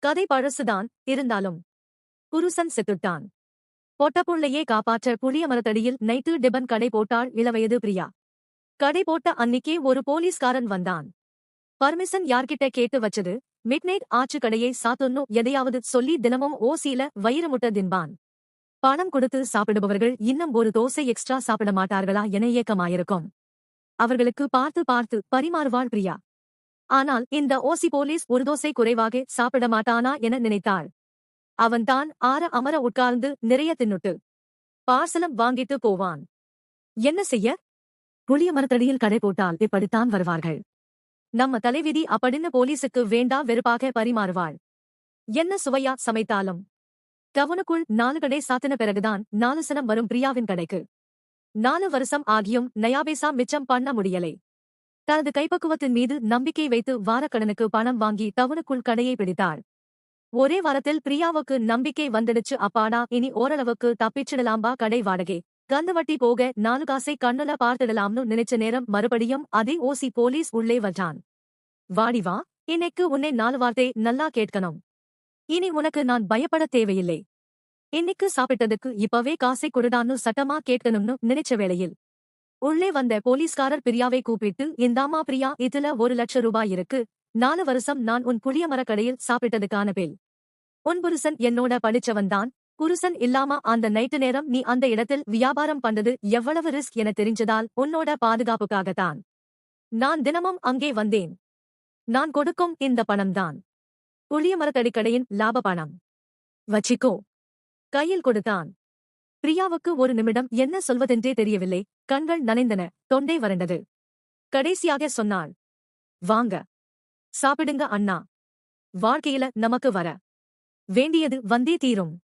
கதை பழசுதான், இருந்தாலும் புருஷன் செத்துட்டான். பொட்டப்புள்ளையே காப்பாற்ற புளிய மரத்தடியில் நைட்டு டிபன் கடை போட்டாள் இளவயது பிரியா. கடை போட்ட அன்னிக்கே ஒரு போலீஸ்காரன் வந்தான். பர்மிஷன் யார்கிட்ட கேட்டு வச்சது? மிட்நைட் ஆச்சு, கடையை சாத்துன்னு எதையாவது சொல்லி தினமும் ஓசியில வயிறு முட்ட தின்பான். பணம் கொடுத்து சாப்பிடுபவர்கள் இன்னும் ஒரு தோசை எக்ஸ்ட்ரா சாப்பிட மாட்டார்களா என ஏக்கமாயிருக்கும். அவர்களுக்கு பார்த்து பார்த்து பரிமாறுவாள் பிரியா. ஆனால் இந்த ஓசி போலீஸ் ஒரு தோசை குறைவாக சாப்பிட மாட்டானா என நினைத்தாள். அவன்தான் ஆற அமர உட்கார்ந்து நிறைய தின்னுட்டு பார்சலம் வாங்கிட்டு போவான். என்ன செய்ய? புளிய மரத்தடியில் கடை போட்டால் இப்படித்தான் வருவார்கள். நம்ம தலைவிதி அப்படின்னு போலீசுக்கு வேண்டா வெறுப்பாக பரிமாறுவாள். என்ன சுவையா சமைத்தாலும். டவுனுக்குள் 4 கடை சாத்தின பிறகுதான் 4 சனம் வரும் பிரியாவின் கடைக்கு. 4 வருஷம் ஆகியும் நயாபேசா மிச்சம் பண்ண முடியலை. தனது கைப்பக்குவத்தின் மீது நம்பிக்கை வைத்து வாரக்கடனுக்கு பணம் வாங்கி டவுனுக்குள் கடையை பிடித்தாள். ஒரே வாரத்தில் பிரியாவுக்கு நம்பிக்கை வந்துடுச்சு. அப்பாடா, இனி ஓரளவுக்கு தப்பிச்சிடலாம்பா. கடை வாடகை கந்துவட்டி போக 4 காசை கண்ணுல பார்த்திடலாம்னு நினைச்ச நேரம் மறுபடியும் அதே ஓசி போலீஸ் உள்ளே வந்தான். வாடி வா, இன்னைக்கு உன்னை 4 வார்த்தை நல்லா கேட்கணும். இனி உனக்கு நான் பயப்பட தேவையில்லை. இன்னைக்கு சாப்பிட்டதுக்கு இப்பவே காசை கொடுடான்னு சட்டமா கேட்கணும்னு நினைச்ச வேளையில் உள்ளே வந்த போலீஸ்காரர் பிரியாவை கூப்பிட்டு, இந்தாமா பிரியா, இதுல 1 லட்சம் ரூபாய் இருக்கு. 4 வருஷம் நான் உன் புளிய மரக்கடையில் சாப்பிட்டதுக்கான பேல். உன் புருஷன் என்னோட படிச்சவன்தான். புருஷன் இல்லாம அந்த நைட்டு நேரம் நீ அந்த இடத்தில் வியாபாரம் பண்றது எவ்வளவு ரிஸ்க் என தெரிஞ்சதால் உன்னோட பாதுகாப்புக்காகத்தான் நான் தினமும் அங்கே வந்தேன். நான் கொடுக்கும் இந்த பணம்தான் புளிய மரத்தடிக்கடையின் லாப பணம். வச்சிக்கோ. கையில் கொடுத்தான். பிரியாவுக்கு ஒரு நிமிடம் என்ன சொல்வதென்றே தெரியவில்லை. கண்கள் நனைந்தன, தொண்டை வறண்டது. கடைசியாக சொன்னாள், வாங்க சாப்பிடுங்க அண்ணா. வாழ்க்கையில நமக்கு வர வேண்டியது வந்தே தீரும்.